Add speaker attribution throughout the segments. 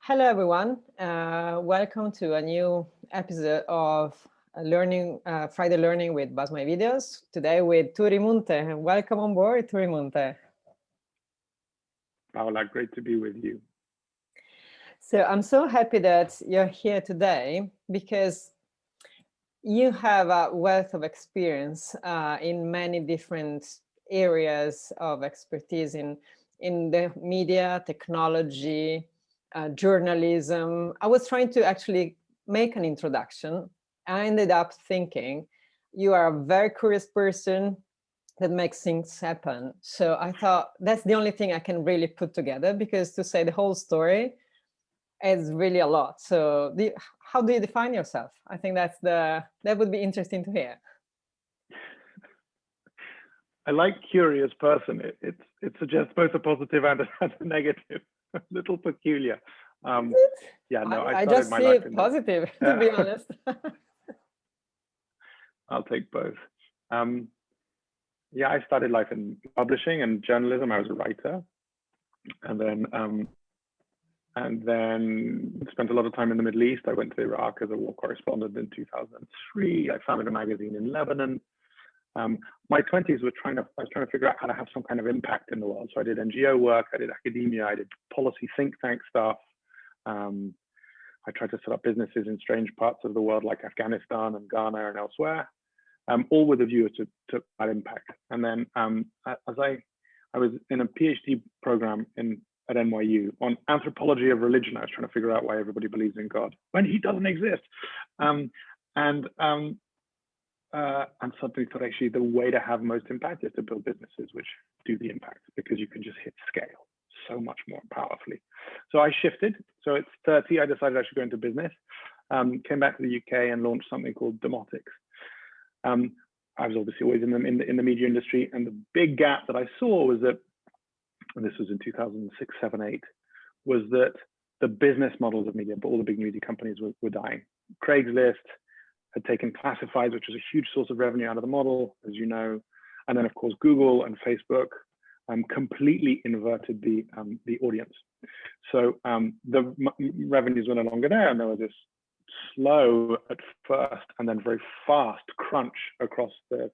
Speaker 1: Hello, everyone. Welcome to a new episode of Friday Learning with BuzzMyVideos. Today with Turi Munthe. Welcome on board, Turi Munthe.
Speaker 2: Paola, great to be with you.
Speaker 1: So I'm so happy that you're here today because you have a wealth of experience in many different areas of expertise in the media, technology, journalism. I was trying to actually make an introduction. I ended up thinking you are a very curious person that makes things happen. So I thought that's the only thing I can really put together, because to say the whole story is really a lot. So how do you define yourself? I think that would be interesting to hear.
Speaker 2: I like curious person. It suggests both a positive and a negative. A little peculiar. Yeah, no,
Speaker 1: I just see it positive, to be honest.
Speaker 2: I'll take both. Yeah, I started life in publishing and journalism. I was a writer, and then spent a lot of time in the Middle East. I went to Iraq as a war correspondent in 2003. I founded a magazine in Lebanon. My 20s I was trying to figure out how to have some kind of impact in the world. So I did NGO work, I did academia, I did policy think tank stuff. I tried to set up businesses in strange parts of the world like Afghanistan and Ghana and elsewhere, all with a view to that impact. And then as I was in a PhD program at NYU on anthropology of religion. I was trying to figure out why everybody believes in God when he doesn't exist. And suddenly thought actually the way to have most impact is to build businesses which do the impact, because you can just hit scale so much more powerfully. So I shifted. So at 30, I decided I should go into business. Came back to the UK and launched something called Demotics. I was obviously always in the media industry, and the big gap that I saw was that, and this was in 2006, 7, 8, was that the business models of media, but all the big media companies were dying. Craigslist had taken classifieds, which was a huge source of revenue out of the model, as you know. And then of course, Google and Facebook completely inverted the audience. So the revenues were no longer there, and there was this slow at first and then very fast crunch across the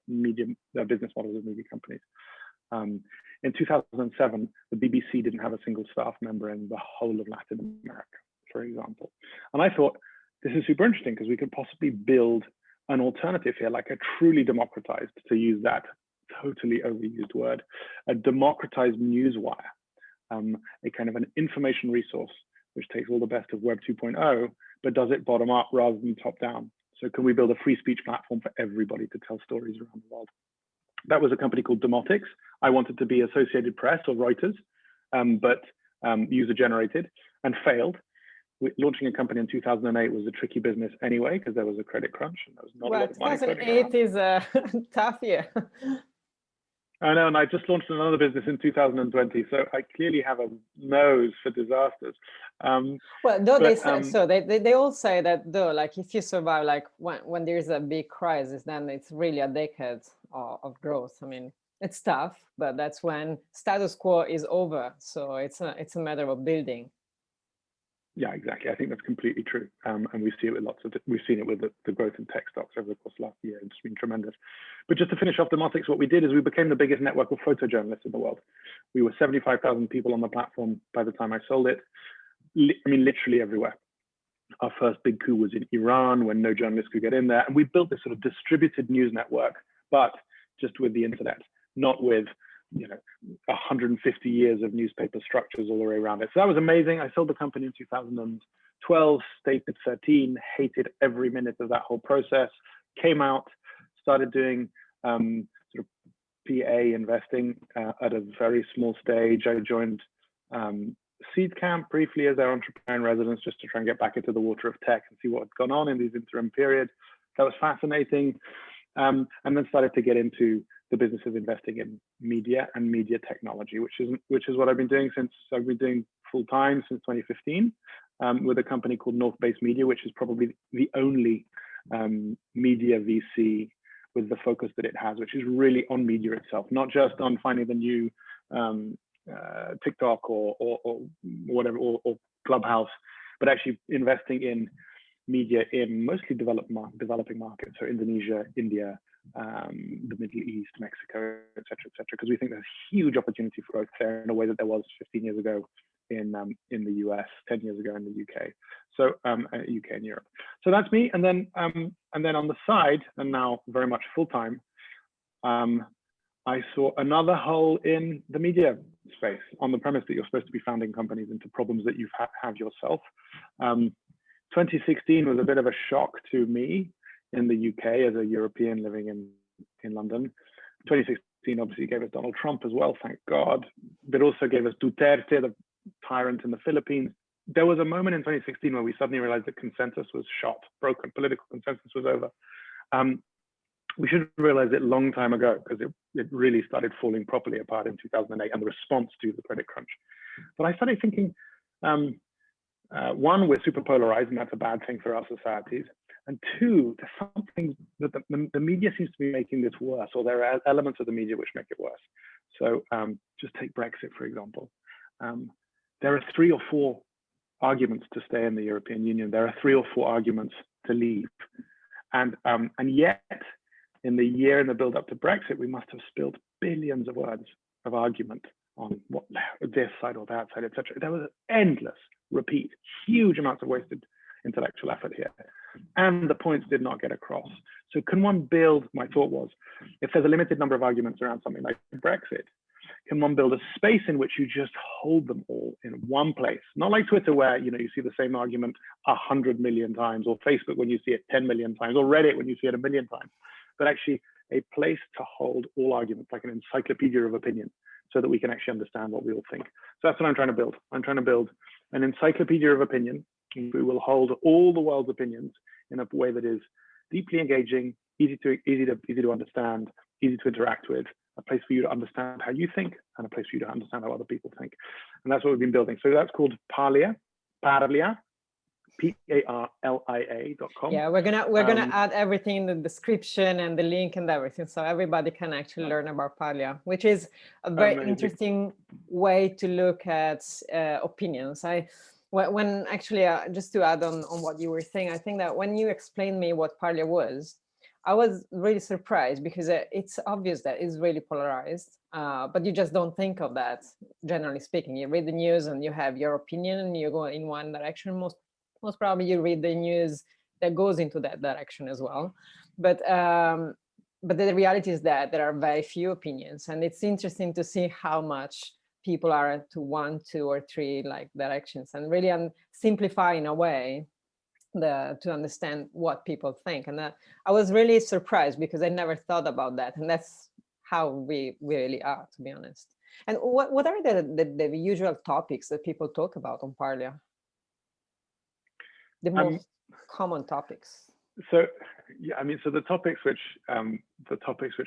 Speaker 2: business models of media companies. In 2007, the BBC didn't have a single staff member in the whole of Latin America, for example. And I thought, this is super interesting because we could possibly build an alternative here, like a truly democratized, to use that totally overused word, a democratized newswire, a kind of an information resource which takes all the best of Web 2.0, but does it bottom up rather than top down. So can we build a free speech platform for everybody to tell stories around the world? That was a company called Demotics. I wanted to be Associated Press or Reuters, but user generated, and failed. Launching a company in 2008 was a tricky business anyway, because there was a credit crunch and there was not a lot of money.
Speaker 1: 2008 is a tough year.
Speaker 2: I know, and I just launched another business in 2020, so I clearly have a nose for disasters.
Speaker 1: Well, though they all say that though, like if you survive, like when there's a big crisis, then it's really a decade of growth. I mean, it's tough, but that's when status quo is over. So it's a matter of building.
Speaker 2: Yeah, exactly. I think that's completely true, and we see it with we've seen it with the growth in tech stocks over the course of last year. It's been tremendous. But just to finish off Demotics, what we did is we became the biggest network of photojournalists in the world. We were 75,000 people on the platform by the time I sold it. I mean, literally everywhere. Our first big coup was in Iran when no journalists could get in there, and we built this sort of distributed news network, but just with the internet, not with 150 years of newspaper structures all the way around it. So that was amazing. I sold the company in 2012, stayed at 13, hated every minute of that whole process, came out, started doing sort of PA investing at a very small stage. I joined Seed Camp briefly as their entrepreneur in residence, just to try and get back into the water of tech and see what had gone on in these interim periods. That was fascinating. And then started to get into the business of investing in media and media technology, which is what I've been doing since I've been doing full time since 2015, with a company called North Base Media, which is probably the only media VC with the focus that it has, which is really on media itself, not just on finding the new TikTok or whatever or Clubhouse. but actually investing in media in mostly developing markets, so Indonesia, India, the Middle East, Mexico, et cetera, because we think there's huge opportunity for growth there in a way that there was 15 years ago in the US, 10 years ago in the UK, so UK and Europe. So that's me, and then on the side, and now very much full time, I saw another hole in the media space on the premise that you're supposed to be founding companies into problems that you have yourself. 2016 was a bit of a shock to me in the UK as a European living in London. 2016 obviously gave us Donald Trump as well, thank God, but also gave us Duterte, the tyrant in the Philippines. There was a moment in 2016 where we suddenly realized that consensus was shot, broken, political consensus was over. We should have realized it a long time ago, because it really started falling properly apart in 2008 and the response to the credit crunch. But I started thinking, one, we're super polarized, and that's a bad thing for our societies. And two, there's something that the media seems to be making this worse, or there are elements of the media which make it worse. So just take Brexit, for example. There are 3 or 4 arguments to stay in the European Union. There are 3 or 4 arguments to leave. And yet, in the year in the build up to Brexit, we must have spilled billions of words of argument on what this side or that side, etc. There was endless repeat, huge amounts of wasted intellectual effort here. And the points did not get across. So can one build, my thought was, if there's a limited number of arguments around something like Brexit, can one build a space in which you just hold them all in one place? Not like Twitter, where you see the same argument 100 million times, or Facebook when you see it 10 million times, or Reddit when you see it 1 million times, but actually a place to hold all arguments, like an encyclopedia of opinion, so that we can actually understand what we all think. So that's what I'm trying to build. I'm trying to build an encyclopedia of opinion. We will hold all the world's opinions in a way that is deeply engaging, easy to understand, easy to interact with, a place for you to understand how you think, and a place for you to understand how other people think. And that's what we've been building. So that's called Parlia, Parlia.com.
Speaker 1: Yeah, we're gonna add everything in the description and the link and everything, so everybody can actually learn about Parlia, which is a very interesting way to look at opinions. When actually, just to add on what you were saying, I think that when you explained me what Parlia was, I was really surprised, because it's obvious that it's really polarized, but you just don't think of that, generally speaking. You read the news and you have your opinion and you go in one direction. Most probably you read the news that goes into that direction as well. But the reality is that there are very few opinions, and it's interesting to see how much people are to 1, 2, or 3 like directions, and really simplify in a way to understand what people think. And I was really surprised, because I never thought about that, and that's how we really are, to be honest. And what are the usual topics that people talk about on Parlia? The most common topics.
Speaker 2: So yeah, I mean, so the topics which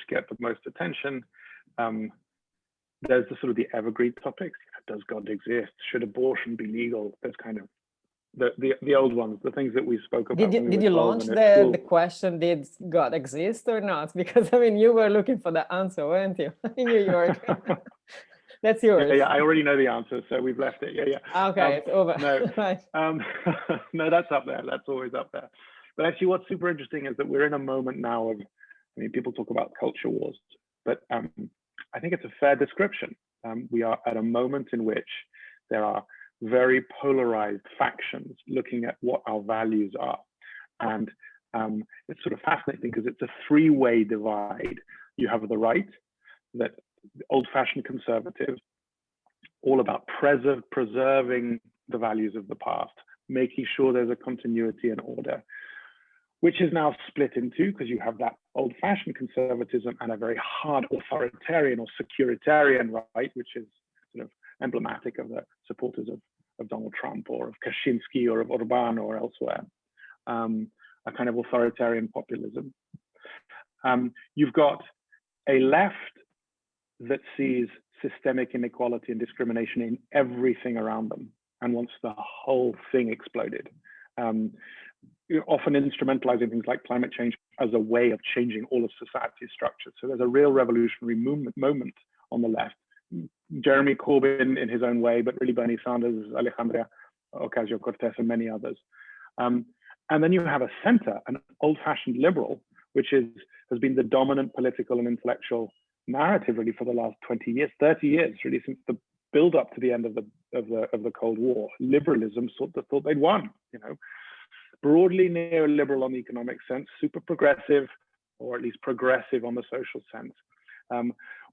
Speaker 2: get the most attention, there's the sort of the evergreen topics. Does God exist? Should abortion be legal? There's kind of the old ones, the things that we spoke about.
Speaker 1: Did you launch the question, did God exist or not? Because I mean, you were looking for the answer, weren't you? In New York. That's yours.
Speaker 2: Yeah, I already know the answer, so we've left it. Yeah.
Speaker 1: Okay, it's over.
Speaker 2: No,
Speaker 1: right.
Speaker 2: No, that's up there. That's always up there. But actually, what's super interesting is that we're in a moment now of, I mean, people talk about culture wars, but I think it's a fair description. We are at a moment in which there are very polarized factions looking at what our values are. And it's sort of fascinating, because it's a 3-way divide. You have the right, that old-fashioned conservative, all about preserving the values of the past, making sure there's a continuity and order, which is now split in 2, because you have that old-fashioned conservatism and a very hard authoritarian or securitarian right, which is sort of emblematic of the supporters of Donald Trump, or of Kaczynski, or of Orbán, or elsewhere, a kind of authoritarian populism. You've got a left that sees systemic inequality and discrimination in everything around them and wants the whole thing exploded. Often instrumentalizing things like climate change as a way of changing all of society's structures. So there's a real revolutionary moment on the left. Jeremy Corbyn in his own way, but really Bernie Sanders, Alejandra Ocasio-Cortez, and many others. And then you have a center, an old-fashioned liberal, which has been the dominant political and intellectual narrative really for the last 20 years, 30 years, really, since the build up to the end of the Cold War. Liberalism thought they'd won, you know. Broadly neoliberal on the economic sense, super progressive, or at least progressive on the social sense.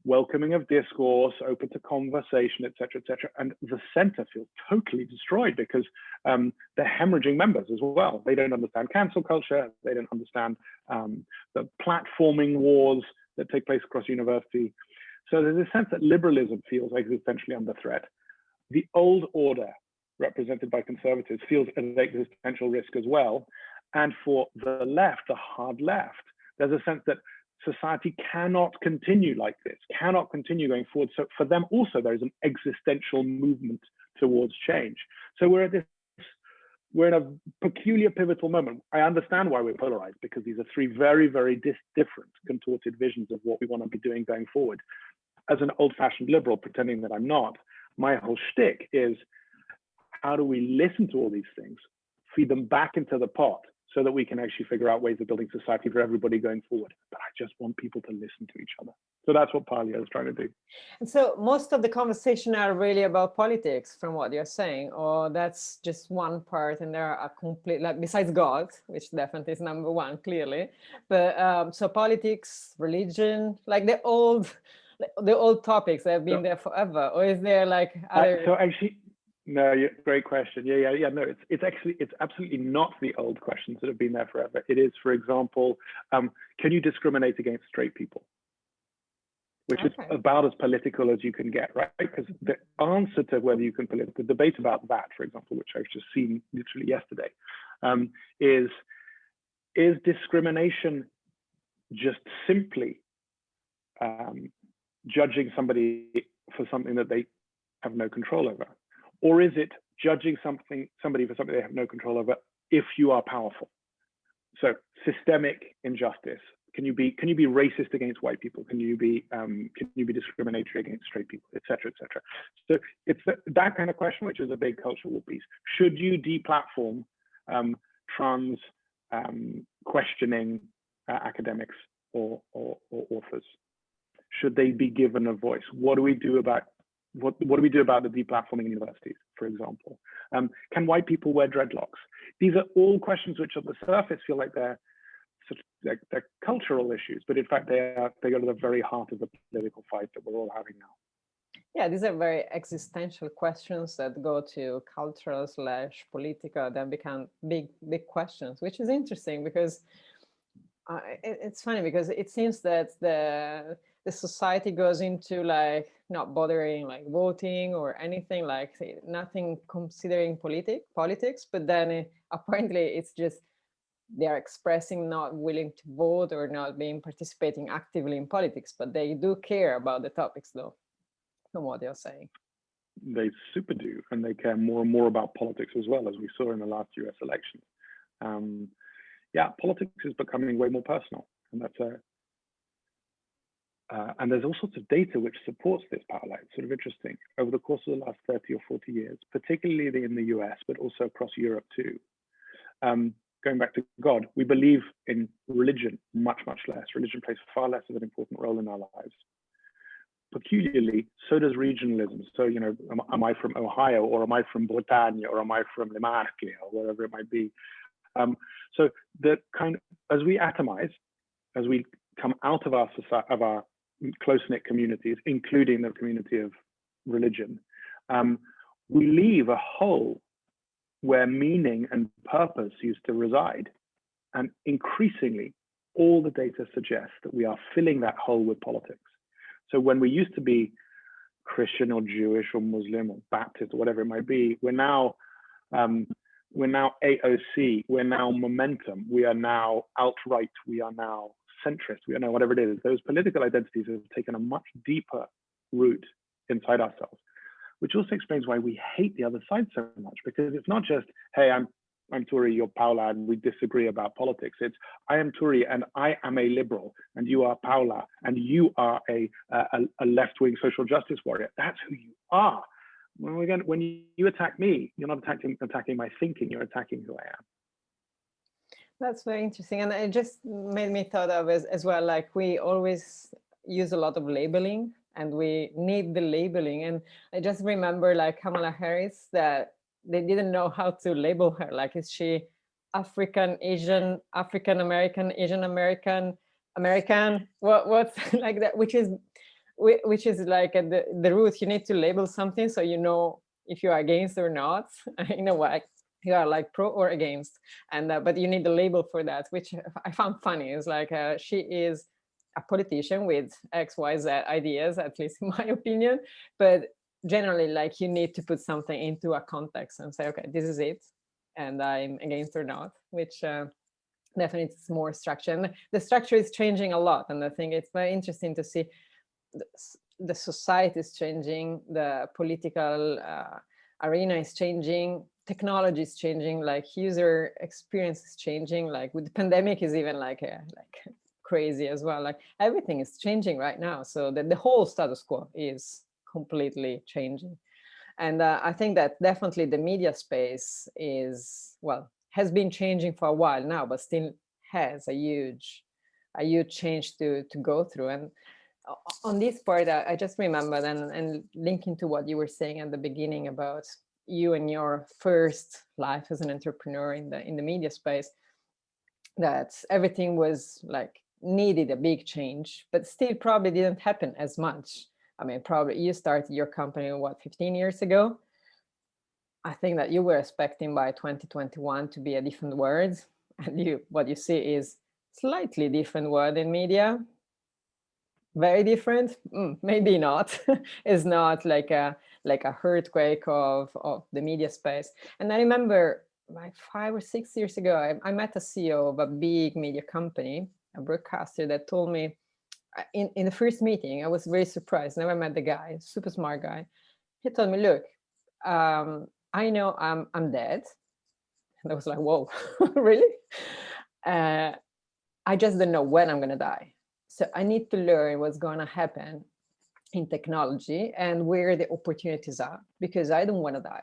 Speaker 2: Welcoming of discourse, open to conversation, et cetera, and the center feels totally destroyed because they're hemorrhaging members as well. They don't understand cancel culture, they don't understand the platforming wars that take place across university. So there's a sense that liberalism feels existentially under threat. The old order, represented by conservatives, feels an existential risk as well. And for the left, the hard left, there's a sense that society cannot continue like this, cannot continue going forward. So for them also, there is an existential movement towards change. So we're in a peculiar pivotal moment. I understand why we're polarized, because these are three very, very different contorted visions of what we want to be doing going forward. As an old-fashioned liberal, pretending that I'm not, my whole shtick is, how do we listen to all these things, feed them back into the pot, so that we can actually figure out ways of building society for everybody going forward. But I just want people to listen to each other. So that's what Parlia is trying to do.
Speaker 1: And so most of the conversation are really about politics, from what you're saying, or that's just one part, and there are complete, like, besides God, which definitely is number one, clearly. But so politics, religion, like the old topics that have been there forever, or is there like other?
Speaker 2: So actually, no, great question. Yeah. No, it's absolutely not the old questions that have been there forever. It is, for example, can you discriminate against straight people? Which is about as political as you can get, right? Because the answer to whether you can the debate about that, for example, which I've just seen literally yesterday, is discrimination just simply judging somebody for something that they have no control over? Or is it judging somebody for something they have no control over if you are powerful? So systemic injustice. Can you be racist against white people? Can you be discriminatory against straight people, et cetera, et cetera? So it's that kind of question, which is a big cultural piece. Should you deplatform trans questioning academics or authors? Should they be given a voice? What do we do about the deplatforming in universities, for example? Can white people wear dreadlocks? These are all questions which on the surface feel like they're cultural issues, but in fact they go to the very heart of the political fight that we're all having now.
Speaker 1: Yeah, these are very existential questions that go to cultural / political, then become big questions, which is interesting because it's funny because it seems that the society goes into like not bothering like voting or anything, like nothing considering politics, but then apparently it's just they're expressing not willing to vote or not participating actively in politics, but they do care about the topics though, from what they're saying.
Speaker 2: They super do, and they care more and more about politics as well, as we saw in the last US elections. Yeah, politics is becoming way more personal, and that's and there's all sorts of data which supports this parallel. It's sort of interesting. Over the course of the last 30 or 40 years, particularly in the US, but also across Europe too, going back to God, we believe in religion much, much less. Religion plays far less of an important role in our lives. Peculiarly, so does regionalism. So, you know, am I from Ohio, or am I from Bretagne, or am I from Le Marche, or wherever it might be? So the as we atomize, as we come out of our society, of our close-knit communities, including the community of religion, we leave a hole where meaning and purpose used to reside. And increasingly, all the data suggests that we are filling that hole with politics. So when we used to be Christian or Jewish or Muslim or Baptist or whatever it might be, we're now AOC, we're now momentum, we are now alt-right, we are now centrist, we are now whatever it is. Those political identities have taken a much deeper root inside ourselves, which also explains why we hate the other side so much, because it's not just, hey, I'm Turi, you're Paula, and we disagree about politics. It's, I am Turi, and I am a liberal, and you are Paula, and you are a left-wing social justice warrior. That's who you are. when you attack me, you're not attacking my thinking, you're attacking who I am.
Speaker 1: That's very interesting. And it just made me thought of as well, like we always use a lot of labeling and we need the labeling. And I just remember like Kamala Harris, that they didn't know how to label her. Like, is she African, Asian, African American, Asian American, American? What's like that? Which is like at the root, you need to label something so you know if you are against or not. You know what? You are like pro or against, and but you need the label for that, which I found funny. It's like she is a politician with XYZ ideas, at least in my opinion, but generally like you need to put something into a context and say, okay, this is it, and I'm against or not, which definitely is more structure. And the structure is changing a lot, and I think it's very interesting to see the society is changing, the political arena is changing, technology is changing, like user experience is changing, like with the pandemic is even like crazy as well. Like everything is changing right now, so that the whole status quo is completely changing. And I think that definitely the media space is, well, has been changing for a while now, but still has a huge change to go through. And on this part, I just remembered, and linking to what you were saying at the beginning about you and your first life as an entrepreneur in the media space, that everything was like needed a big change, but still probably didn't happen as much. I mean, probably you started your company, what, 15 years ago? I think that you were expecting by 2021 to be a different word, and what you see is slightly different word in media. Very different, maybe not. It's not like a earthquake of the media space. And I remember like 5 or 6 years ago, I met a CEO of a big media company, a broadcaster, that told me in the first meeting, I was very surprised. Never met the guy, super smart guy. He told me, look, I know I'm dead. And I was like, whoa, really? I just don't know when I'm gonna die. So I need to learn what's gonna happen in technology and where the opportunities are, because I don't wanna die.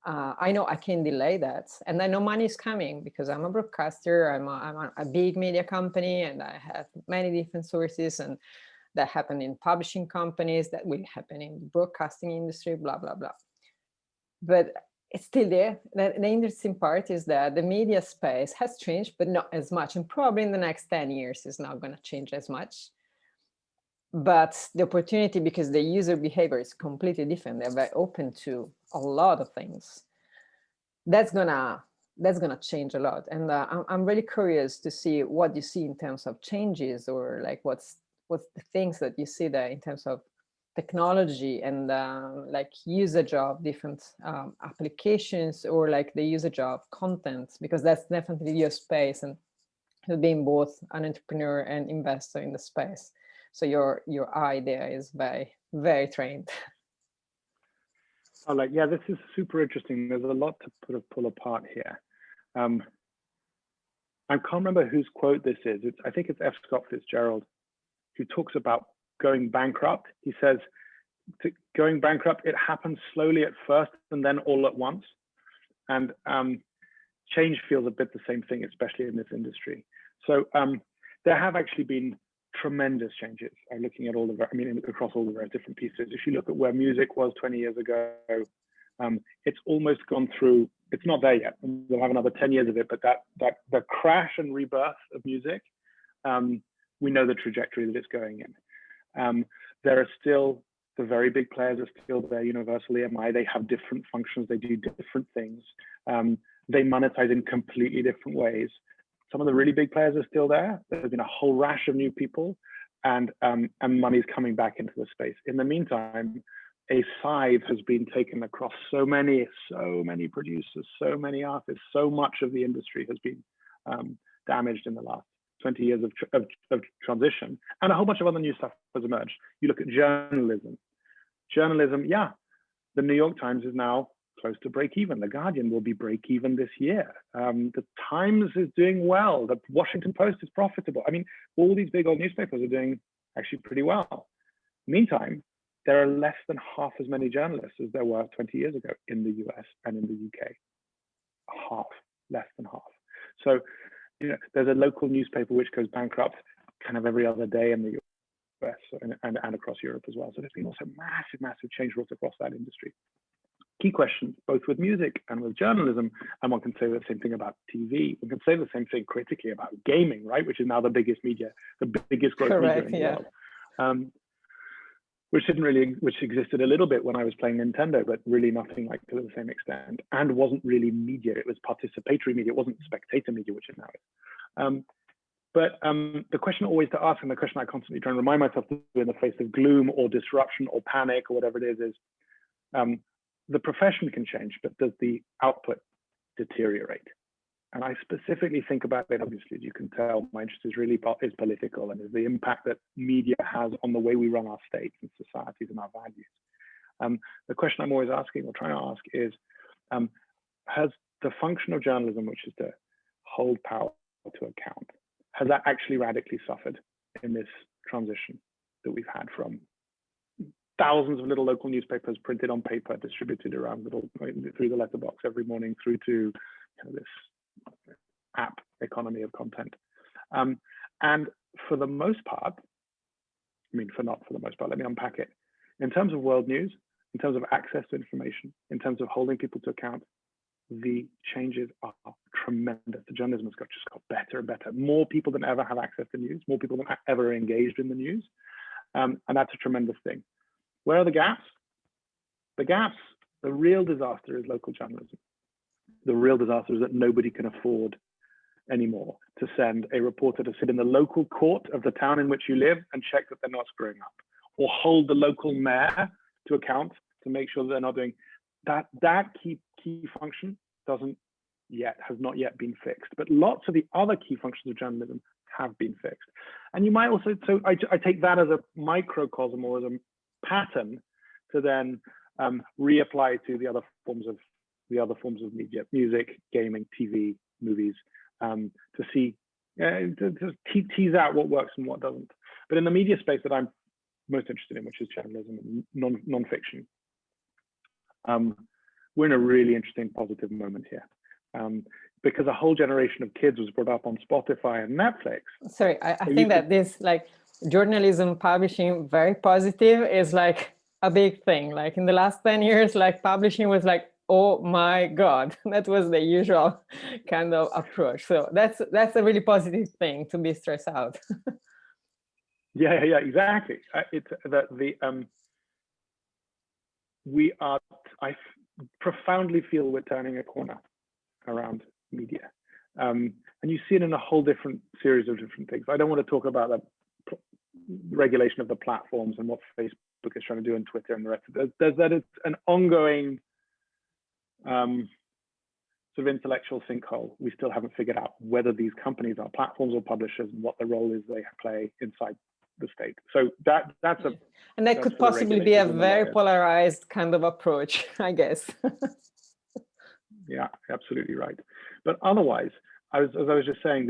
Speaker 1: I know I can delay that, and I know money is coming because I'm a broadcaster, I'm a big media company, and I have many different sources, and that happen in publishing companies, that will happen in the broadcasting industry, blah, blah, blah. But it's still there. The interesting part is that the media space has changed, but not as much. And probably in the next 10 years is not going to change as much. But the opportunity, because the user behavior is completely different, they're very open to a lot of things. That's gonna change a lot. And I'm really curious to see what you see in terms of changes, or like what's the things that you see there in terms of technology and like usage of different applications, or like the usage of content, because that's definitely your space, and being both an entrepreneur and investor in the space. So your eye there is very, very trained.
Speaker 2: Oh, like, yeah, this is super interesting. There's a lot to pull apart here. I can't remember whose quote this is. I think it's F. Scott Fitzgerald, who talks about going bankrupt. He says, going bankrupt, it happens slowly at first and then all at once. And change feels a bit the same thing, especially in this industry. So there have actually been tremendous changes. I'm looking at across all the various different pieces. If you look at where music was 20 years ago, it's almost gone through, it's not there yet. We'll have another 10 years of it, but that the crash and rebirth of music, we know the trajectory that it's going in. There are still, the very big players are still there, Universal, EMI, they have different functions, they do different things. They monetize in completely different ways. Some of the really big players are still there. There's been a whole rash of new people, and money's coming back into the space. In the meantime, a scythe has been taken across so many producers, so many artists, so much of the industry has been damaged in the last 20 years of transition, and a whole bunch of other new stuff has emerged. You look at journalism. Journalism, yeah, the New York Times is now close to break even. The Guardian will be break even this year. The Times is doing well. The Washington Post is profitable. I mean, all these big old newspapers are doing actually pretty well. Meantime, there are less than half as many journalists as there were 20 years ago in the US and in the UK. Half, less than half. So, there's a local newspaper which goes bankrupt kind of every other day in the US and across Europe as well. So there's been also massive change brought across that industry. Key questions, both with music and with journalism, and one can say the same thing about TV. We can say the same thing critically about gaming, right? Which is now the biggest media, the biggest growth media in the world. Which existed a little bit when I was playing Nintendo, but really nothing like to the same extent, and wasn't really media. It was participatory media. It wasn't spectator media, which it now is. But the question always to ask, and the question I constantly try and remind myself to do in the face of gloom or disruption or panic or whatever it is the profession can change, but does the output deteriorate? And I specifically think about it, obviously, as you can tell, my interest is political, and is the impact that media has on the way we run our states and societies and our values. The question I'm always asking or trying to ask is, has the function of journalism, which is to hold power to account, has that actually radically suffered in this transition that we've had from thousands of little local newspapers printed on paper, distributed around through the letterbox every morning, through to this app economy of content? And for the most part, not for the most part, let me unpack it. In terms of world news, in terms of access to information, in terms of holding people to account, the changes are tremendous. The journalism has just got better and better. More people than ever have access to news, more people than ever are engaged in the news. And that's a tremendous thing. Where are the gaps? The real disaster is local journalism. The real disaster is that nobody can afford anymore to send a reporter to sit in the local court of the town in which you live and check that they're not screwing up, or hold the local mayor to account to make sure that they're not doing that. That key function has not yet been fixed, but lots of the other key functions of journalism have been fixed. And you might also, so I take that as a microcosm or as a pattern to then reapply to the other forms of media, music, gaming, TV, movies, to see, to tease out what works and what doesn't. But in the media space that I'm most interested in, which is journalism and non-fiction, we're in a really interesting positive moment here. Because a whole generation of kids was brought up on Spotify and Netflix.
Speaker 1: Sorry, I think that this journalism publishing very positive is like a big thing. Like in the last 10 years, like publishing was like, oh my God, that was the usual kind of approach. So that's a really positive thing to be stressed out.
Speaker 2: Yeah, exactly. I profoundly feel we're turning a corner around media. And you see it in a whole different series of different things. I don't want to talk about the regulation of the platforms and what Facebook is trying to do on Twitter and the rest of it. That is an ongoing sort of intellectual sinkhole. We still haven't figured out whether these companies are platforms or publishers and what the role is they play inside the state. So that's a...
Speaker 1: And that could possibly be a very polarized kind of approach, I guess.
Speaker 2: Yeah, absolutely right. But otherwise, as I was just saying,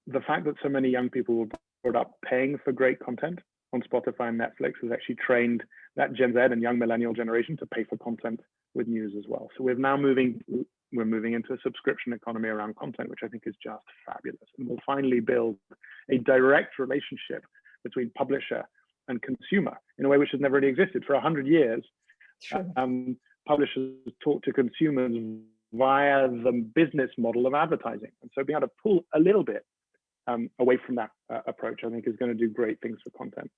Speaker 2: the fact that so many young people were brought up paying for great content on Spotify and Netflix has actually trained that Gen Z and young millennial generation to pay for content with news as well. So we're moving into a subscription economy around content, which I think is just fabulous. And we'll finally build a direct relationship between publisher and consumer in a way which has never really existed. For 100 years,
Speaker 1: sure.
Speaker 2: Publishers talk to consumers via the business model of advertising. And so being able to pull a little bit away from that approach, I think is going to do great things for content.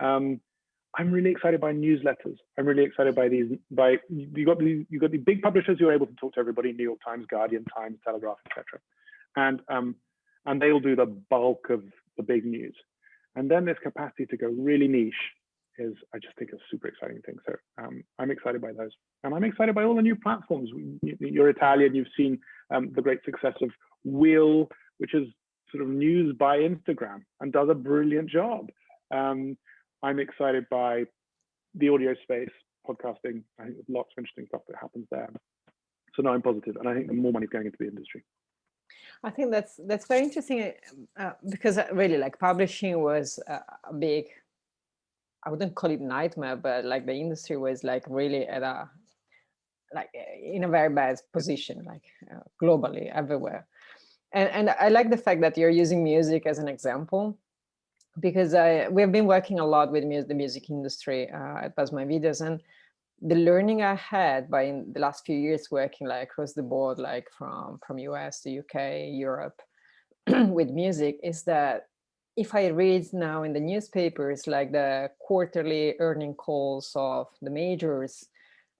Speaker 2: I'm really excited by newsletters. I'm really excited by you got the big publishers who are able to talk to everybody, New York Times, Guardian, Times, Telegraph, etc. And they'll do the bulk of the big news. And then this capacity to go really niche is, I just think, a super exciting thing. So I'm excited by those. And I'm excited by all the new platforms. You're Italian, you've seen the great success of Wheel, which is sort of news by Instagram and does a brilliant job. I'm excited by the audio space, podcasting. I think there's lots of interesting stuff that happens there. So no, I'm positive. And I think the more money is going into the industry.
Speaker 1: I think that's very interesting because really, like, publishing was a big I wouldn't call it nightmare, but like the industry was like really at a, like in a very bad position, like globally everywhere. And I like the fact that you're using music as an example, because we've been working a lot with the music industry at BuzzMyVideos, and the learning I had by in the last few years working like across the board, like from US to UK, Europe, with music, is that if I read now in the newspapers, like the quarterly earning calls of the majors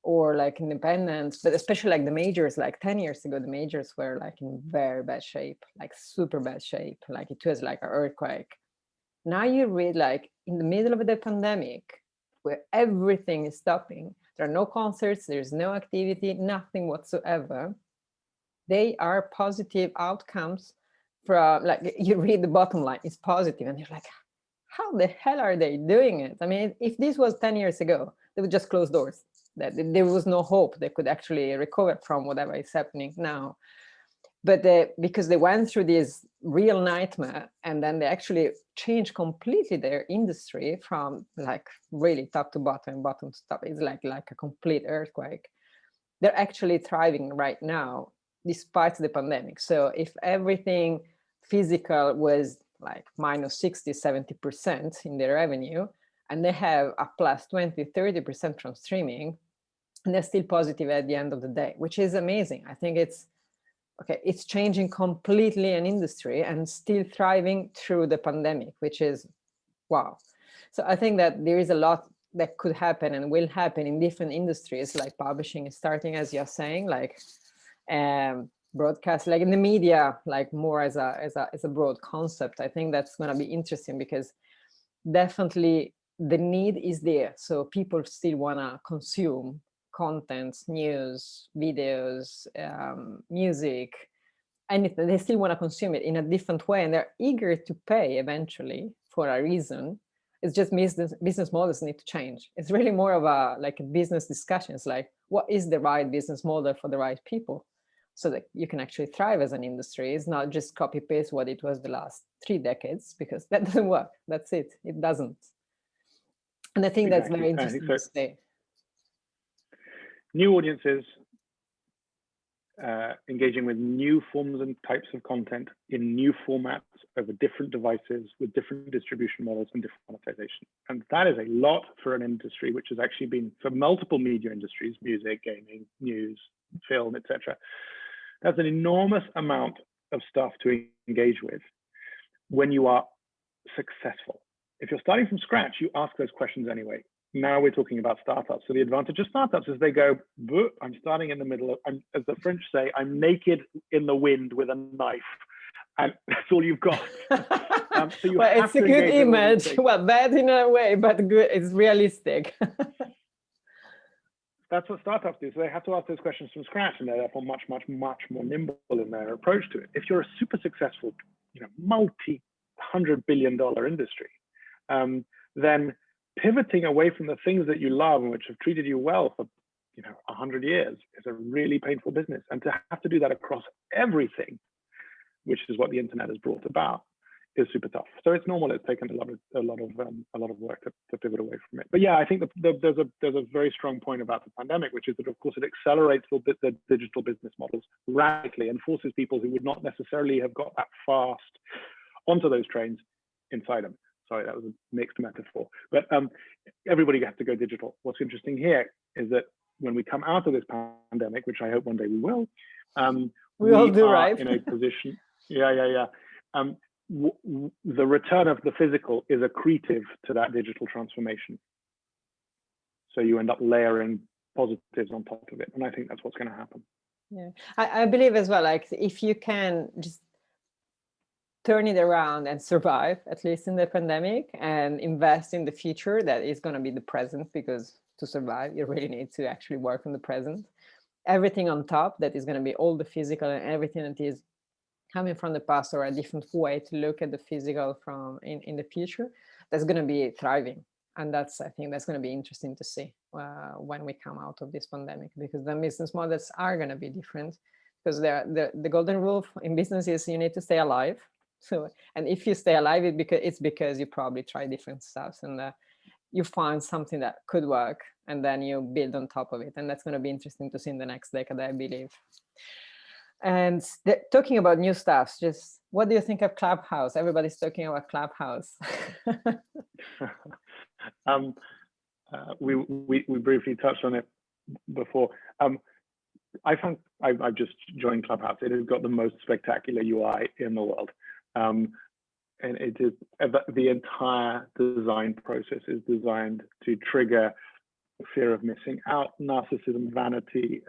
Speaker 1: or like independents, but especially like the majors, like 10 years ago, the majors were like in very bad shape, like super bad shape. Like it was like an earthquake. Now you read like in the middle of the pandemic, where everything is stopping, there are no concerts, there's no activity, nothing whatsoever. They are positive outcomes from, like, you read the bottom line, it's positive, and you're like, how the hell are they doing it? I mean, if this was 10 years ago, they would just close doors. That there was no hope they could actually recover from whatever is happening now. But because they went through this real nightmare, and then they actually changed completely their industry from like really top to bottom, bottom to top. It's like a complete earthquake. They're actually thriving right now despite the pandemic. So if everything physical was like minus 60, 70% in their revenue, and they have a plus 20, 30% from streaming, and they're still positive at the end of the day, which is amazing. I think it's okay. It's changing completely an industry and still thriving through the pandemic, which is wow. So I think that there is a lot that could happen and will happen in different industries, like publishing is starting, as you're saying, like broadcast, like in the media, like more as a broad concept. I think that's going to be interesting, because definitely the need is there. So people still want to consume content, news, videos, music, anything. They still want to consume it in a different way, and they're eager to pay eventually for a reason. It's just business models need to change. It's really more of a like a business discussion. It's like, what is the right business model for the right people, so that you can actually thrive as an industry. It's not just copy paste what it was the last 3 decades, because that doesn't work. That's it. It doesn't. And I think that's very interesting to say.
Speaker 2: New audiences, engaging with new forms and types of content in new formats over different devices with different distribution models and different monetization. And that is a lot for an industry which has actually been, for multiple media industries, music, gaming, news, film, etc. That's an enormous amount of stuff to engage with when you are successful. If you're starting from scratch, you ask those questions anyway. Now we're talking about startups. So the advantage of startups is they go, I'm starting in the middle of, as the French say, I'm naked in the wind with a knife. And that's all you've got.
Speaker 1: So you well, it's a good image. Well, bad in a way, but good. It's realistic.
Speaker 2: That's what startups do. So they have to ask those questions from scratch, and they're therefore much, much, much more nimble in their approach to it. If you're a super successful, multi-$100 billion industry, then pivoting away from the things that you love and which have treated you well for 100 years is a really painful business. And to have to do that across everything, which is what the internet has brought about, is super tough. So it's normal. It's taken a lot of work to pivot away from it. But yeah, I think there's a very strong point about the pandemic, which is that of course it accelerates the digital business models radically and forces people who would not necessarily have got that fast onto those trains inside them. Sorry, that was a mixed metaphor. But everybody has to go digital. What's interesting here is that when we come out of this pandemic, which I hope one day we will,
Speaker 1: we all do,
Speaker 2: are
Speaker 1: right?
Speaker 2: in a position. The return of the physical is accretive to that digital transformation. So you end up layering positives on top of it. And I think that's what's going to happen.
Speaker 1: Yeah, I believe as well, like if you can just turn it around and survive, at least in the pandemic, and invest in the future, that is going to be the present, because to survive, you really need to actually work on the present. Everything on top, that is going to be all the physical and everything that is coming from the past, or a different way to look at the physical from in the future, that's going to be thriving. And I think that's going to be interesting to see when we come out of this pandemic, because the business models are going to be different, because the golden rule in business is you need to stay alive. So, and if you stay alive, it's because you probably try different stuff, and you find something that could work, and then you build on top of it. And that's going to be interesting to see in the next decade, I believe. And talking about new stuff, just what do you think of Clubhouse? Everybody's talking about Clubhouse.
Speaker 2: We briefly touched on it before. I've just joined Clubhouse. It has got the most spectacular UI in the world. And it is, the entire design process is designed to trigger fear of missing out, narcissism, vanity,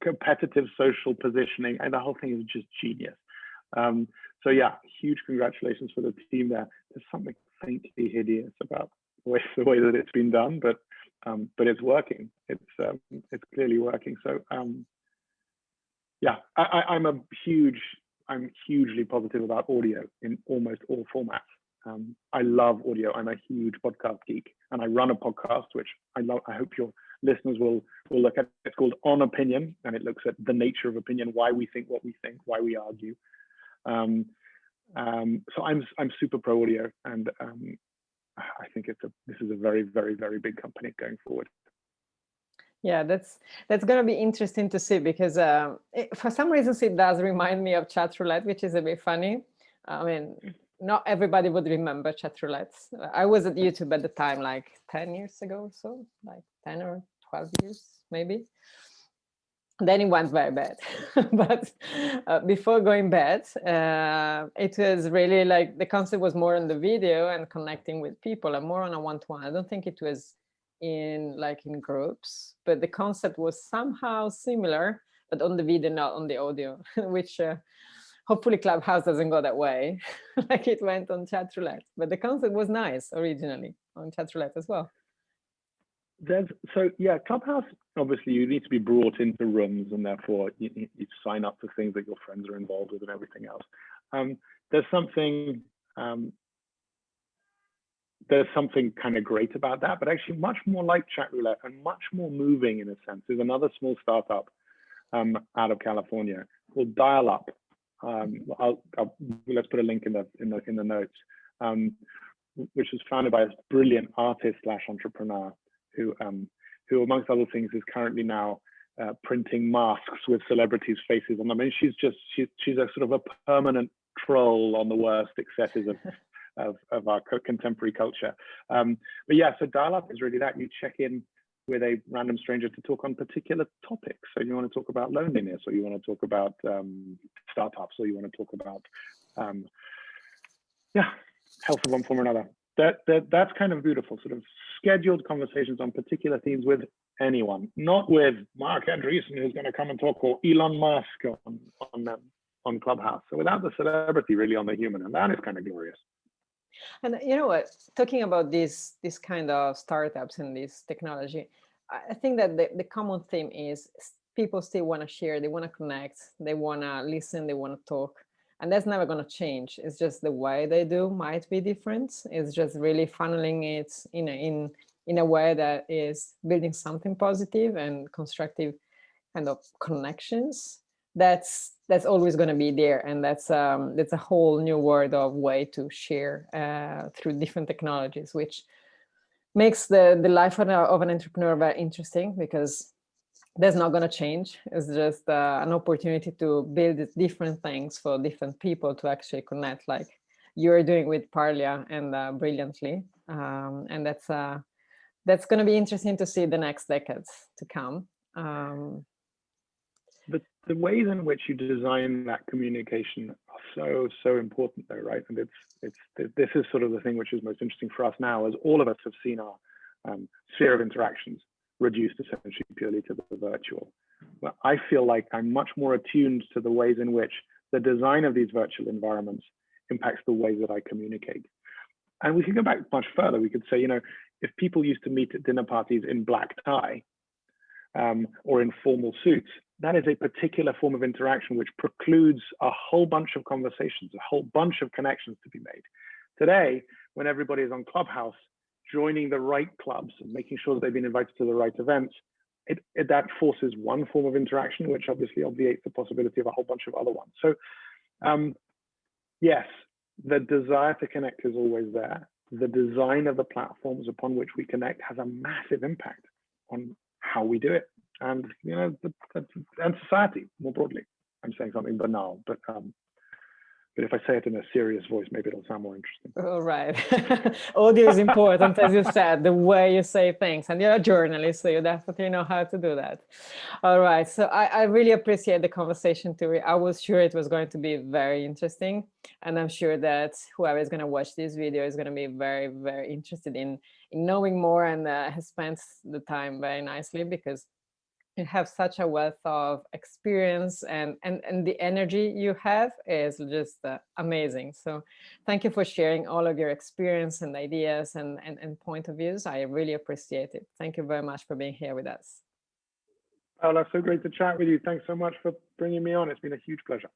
Speaker 2: competitive social positioning, and the whole thing is just genius. So yeah, huge congratulations for the team there. There's something faintly hideous about the way that it's been done, but it's working. It's clearly working. So yeah, I'm hugely positive about audio in almost all formats. I love audio. I'm a huge podcast geek, and I run a podcast, which I love. I hope your listeners will look at. It's called On Opinion, and it looks at the nature of opinion, why we think what we think, why we argue. So I'm super pro audio, and I think this is a very, very, very big company going forward.
Speaker 1: Yeah, that's going to be interesting to see, because for some reasons it does remind me of chat roulette, which is a bit funny. I mean, not everybody would remember chat roulettes. I was at YouTube at the time, like 10 years ago or so, like 10 or 12 years, maybe. Then it went very bad. But before going bad, it was really like the concept was more on the video and connecting with people, and more on a one-to-one. I don't think it was in groups, but the concept was somehow similar, but on the video, not on the audio, which hopefully Clubhouse doesn't go that way, like it went on chat roulette. But the concept was nice originally on chat roulette as well.
Speaker 2: So yeah, Clubhouse, obviously you need to be brought into rooms, and therefore you sign up for things that your friends are involved with and everything else. There's something kind of great about that, but actually much more like chat roulette and much more moving in a sense is another small startup out of California called Dial Up. Let's put a link in the notes, which was founded by a brilliant artist / entrepreneur who amongst other things is currently now printing masks with celebrities' faces on them. I mean, she's a sort of a permanent troll on the worst excesses of our contemporary culture. But yeah, so Dial Up is really that. You check in with a random stranger to talk on particular topics. So you want to talk about loneliness, or you want to talk about startups, or you want to talk about health of one form or another. That's kind of beautiful, sort of scheduled conversations on particular themes with anyone, not with Mark Andreessen, who's going to come and talk, or Elon Musk on Clubhouse. So without the celebrity, really on the human, and that is kind of glorious.
Speaker 1: And you know what, talking about this kind of startups and this technology, I think that the common theme is people still want to share, they want to connect, they want to listen, they want to talk. And that's never going to change. It's just the way they do might be different. It's just really funneling it in a way that is building something positive and constructive kind of connections. That's always going to be there, and that's a whole new world of way to share through different technologies, which makes the life of an entrepreneur very interesting, because that's not going to change. It's just an opportunity to build different things for different people to actually connect, like you're doing with Parlia, and brilliantly. And that's going to be interesting to see the next decades to come.
Speaker 2: But the ways in which you design that communication are so important, though, right? And this is sort of the thing which is most interesting for us now, as all of us have seen our sphere of interactions reduced essentially purely to the virtual. But I feel like I'm much more attuned to the ways in which the design of these virtual environments impacts the ways that I communicate. And we can go back much further. We could say, if people used to meet at dinner parties in black tie or in formal suits, that is a particular form of interaction which precludes a whole bunch of conversations, a whole bunch of connections to be made. Today, when everybody is on Clubhouse, joining the right clubs and making sure that they've been invited to the right events, that forces one form of interaction, which obviously obviates the possibility of a whole bunch of other ones. So yes, the desire to connect is always there. the design of the platforms upon which we connect has a massive impact on how we do it, and and society more broadly. I'm saying something banal, but if I say it in a serious voice, maybe it'll sound more interesting.
Speaker 1: All right. Audio is important, as you said, the way you say things. And you're a journalist, so you definitely know how to do that. All right. So I really appreciate the conversation, Turi. I was sure it was going to be very interesting. And I'm sure that whoever is going to watch this video is going to be very, very interested in knowing more, and has spent the time very nicely, because you have such a wealth of experience, and the energy you have is just amazing. So thank you for sharing all of your experience and ideas and point of views. I really appreciate it. Thank you very much for being here with us.
Speaker 2: Paola, so great to chat with you. Thanks so much for bringing me on. It's been a huge pleasure.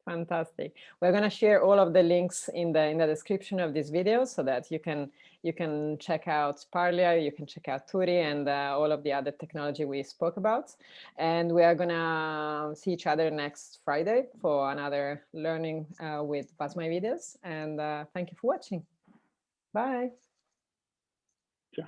Speaker 1: Fantastic. We're going to share all of the links in the description of this video, so that you can check out Parlia, you can check out Turi, and all of the other technology we spoke about. And we are going to see each other next Friday for another learning with BuzzMyVideos. And thank you for watching. Bye.
Speaker 2: Ciao.